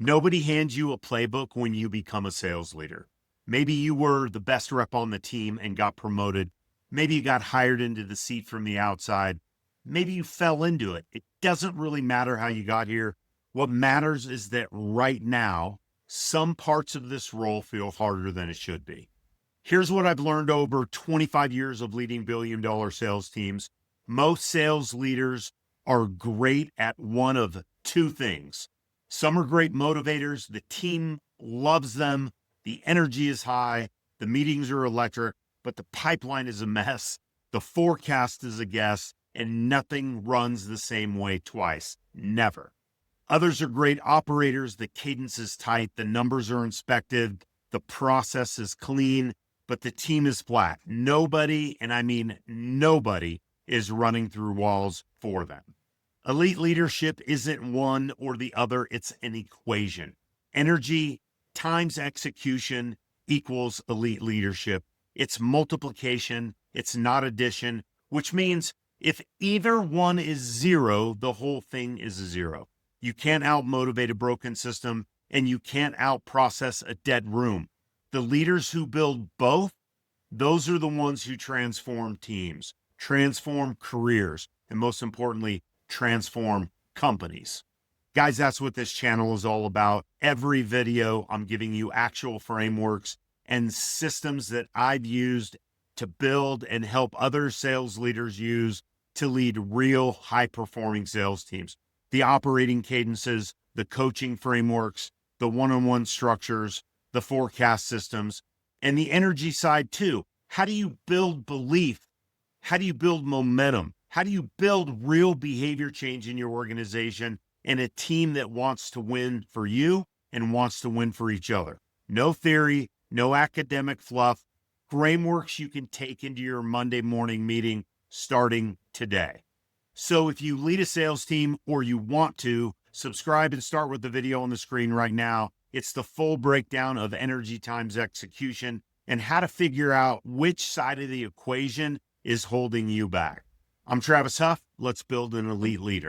Nobody hands you a playbook when you become a sales leader. Maybe you were the best rep on the team and got promoted. Maybe you got hired into the seat from the outside. Maybe you fell into it. It doesn't really matter how you got here. What matters is that right now, some parts of this role feel harder than it should be. Here's what I've learned over 25 years of leading billion-dollar sales teams. Most sales leaders are great at one of two things. Some are great motivators. The team loves them. The energy is high. The meetings are electric, but the pipeline is a mess. The forecast is a guess, and nothing runs the same way twice. Never. Others are great operators. The cadence is tight. The numbers are inspected. The process is clean, but the team is flat. Nobody, and I mean nobody, is running through walls for them. Elite leadership isn't one or the other, it's an equation. Energy times execution equals elite leadership. It's multiplication, it's not addition, which means if either one is zero, the whole thing is a zero. You can't out-motivate a broken system, and you can't out-process a dead room. The leaders who build both, those are the ones who transform teams, transform careers, and most importantly, transform companies. Guys, that's what this channel is all about. Every video, I'm giving you actual frameworks and systems that I've used to build and help other sales leaders use to lead real high-performing sales teams. The operating cadences, the coaching frameworks, the one-on-one structures, the forecast systems, and the energy side too. How do you build belief? How do you build momentum? How do you build real behavior change in your organization and a team that wants to win for you and wants to win for each other? No theory, no academic fluff, frameworks you can take into your Monday morning meeting starting today. So if you lead a sales team or you want to, subscribe and start with the video on the screen right now. It's the full breakdown of energy times execution and how to figure out which side of the equation is holding you back. I'm Travis Huff. Let's build an elite leader.